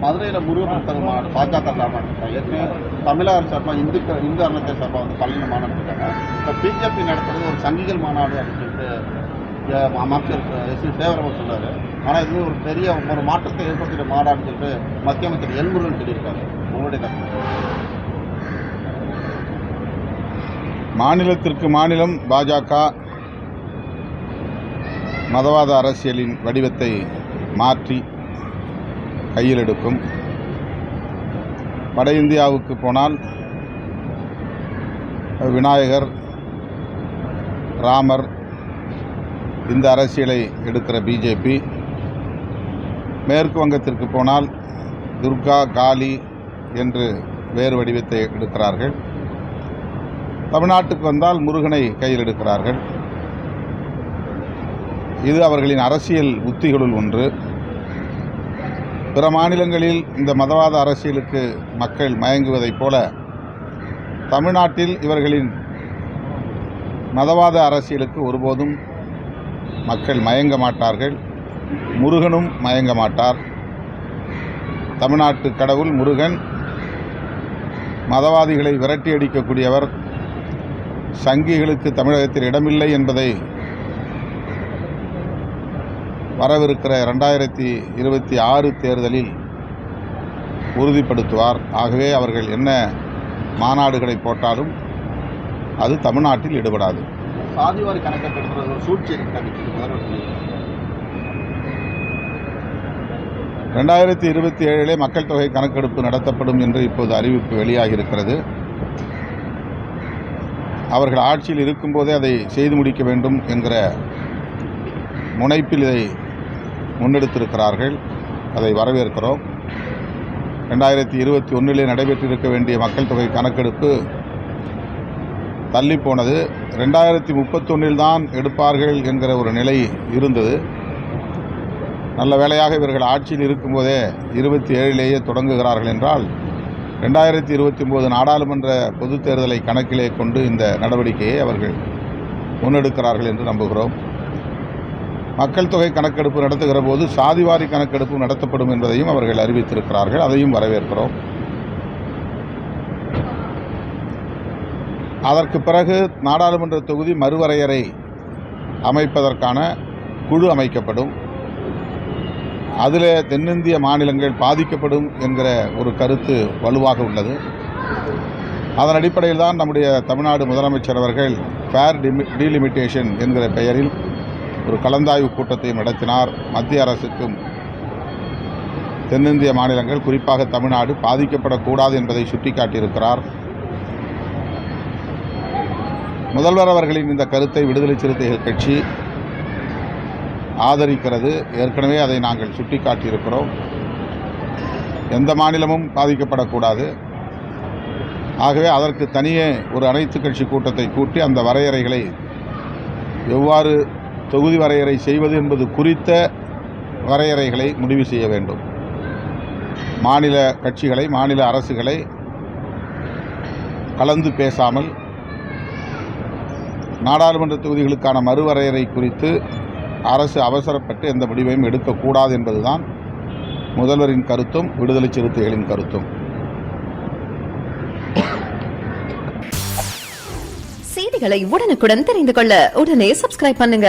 மதுரையில் முருகன் மாநாடு பாஜக சார்பாக ஏற்கனவே தமிழக சார்பாக இந்து அறநிலையத்துறை சார்பாக வந்து பழனி மாநாடு இருக்காங்க. இப்போ பிஜேபி நடத்துறது ஒரு சங்கிகள் மாநாடு அப்படின்னு சொல்லிட்டு அமைச்சர் எஸ் சேகரபாபு சொன்னார். ஆனால் இது ஒரு பெரிய ஒரு மாற்றத்தை ஏற்படுத்திய மாநாடுன்னு சொல்லிட்டு மத்திய அமைச்சர் எல்முருகன் சொல்லியிருக்காரு. உங்களுடைய கருத்து? மாநிலத்திற்கு மாநிலம் பாஜக மதவாத அரசியலின் வடிவத்தை மாற்றி கையில் எடுக்கும். வட இந்தியாவுக்கு போனால் விநாயகர், ராமர் இந்த அரசியலை எடுக்கிற பிஜேபி, மேற்கு வங்கத்திற்கு போனால் துர்கா, காளி என்று வேறு வடிவத்தை எடுக்கிறார்கள். தமிழ்நாட்டுக்கு வந்தால் முருகனை கையில் எடுக்கிறார்கள். இது அவர்களின் அரசியல் உத்திகளுள் ஒன்று. பிற மாநிலங்களில் இந்த மதவாத அரசியலுக்கு மக்கள் மயங்குவதைப் போல தமிழ்நாட்டில் இவர்களின் மதவாத அரசியலுக்கு ஒருபோதும் மக்கள் மயங்க மாட்டார்கள். முருகனும் மயங்க மாட்டார். தமிழ்நாட்டு கடவுள் முருகன் மதவாதிகளை விரட்டி அடிக்கக்கூடியவர். சங்கிகளுக்கு தமிழகத்தில் இடமில்லை என்பதை வரவிருக்கிற 2026 தேர்தலில் உறுதிப்படுத்துவார். ஆகவே அவர்கள் என்ன மாநாடுகளை போட்டாலும் அது தமிழ்நாட்டில் ஈடுபடாது. சாதிவாரி கணக்கெடுக்கிறது ஒரு சூழ்ச்சி 2027 மக்கள் தொகை கணக்கெடுப்பு நடத்தப்படும் என்று இப்போது அறிவிப்பு வெளியாகி இருக்கிறது. அவர்கள் ஆட்சியில் இருக்கும்போதே அதை செய்து முடிக்க வேண்டும் என்கிற முனைப்பில் இதை முன்னெடுத்திருக்கிறார்கள். அதை வரவேற்கிறோம். 2021 நடைபெற்றிருக்க வேண்டிய மக்கள் தொகை கணக்கெடுப்பு தள்ளி போனது. 2031 தான் எடுப்பார்கள் என்கிற ஒரு நிலை இருந்தது. நல்ல வேளையாக இவர்கள் ஆட்சியில் இருக்கும்போதே 27 தொடங்குகிறார்கள் என்றால் 2029 நாடாளுமன்ற பொதுத் தேர்தலை கணக்கிலே கொண்டு இந்த நடவடிக்கையை அவர்கள் முன்னெடுக்கிறார்கள் என்று நம்புகிறோம். மக்கள் தொகை கணக்கெடுப்பு நடத்துகிற போது சாதிவாரி கணக்கெடுப்பு நடத்தப்படும் என்பதையும் அவர்கள் அறிவித்திருக்கிறார்கள். அதையும் வரவேற்கிறோம். அதற்கு பிறகு நாடாளுமன்ற தொகுதி மறுவரையறை அமைப்பதற்கான குழு அமைக்கப்படும். அதில் தென்னிந்திய மாநிலங்கள் பாதிக்கப்படும் என்கிற ஒரு கருத்து வலுவாக உள்ளது. அதன் அடிப்படையில் தான் நம்முடைய தமிழ்நாடு முதலமைச்சர் அவர்கள் ஃபேர் டீலிமிட்டேஷன் என்கிற பெயரில் ஒரு கலந்தாய்வு கூட்டத்தையும் நடத்தினார். மத்திய அரசுக்கும் தென்னிந்திய மாநிலங்கள் குறிப்பாக தமிழ்நாடு பாதிக்கப்படக்கூடாது என்பதை சுட்டிக்காட்டியிருக்கிறார். முதல்வர் அவர்களின் இந்த கருத்தை விடுதலை சிறுத்தைகள் கட்சி ஆதரிக்கிறது. ஏற்கனவே அதை நாங்கள் சுட்டிக்காட்டியிருக்கிறோம். எந்த மாநிலமும் பாதிக்கப்படக்கூடாது. ஆகவே அதற்கு தனியே ஒரு அனைத்து கட்சி கூட்டத்தை கூட்டி அந்த வரையறைகளை எவ்வாறு தொகுதி வரையறை செய்வது என்பது குறித்த வரையறைகளை முடிவு செய்ய வேண்டும். மாநில கட்சிகளை, மாநில அரசுகளை கலந்து பேசாமல் நாடாளுமன்ற தொகுதிகளுக்கான மறுவரையறை குறித்து அரசு அவசரப்பட்டு எந்த முடிவையும் எடுக்கக்கூடாது என்பதுதான் முதல்வரின் கருத்தும் விடுதலை சிறுத்தைகளின் கருத்தும். செய்திகளை உடனுக்குடன் தெரிந்து கொள்ள உடனே சப்ஸ்கிரைப் பண்ணுங்க.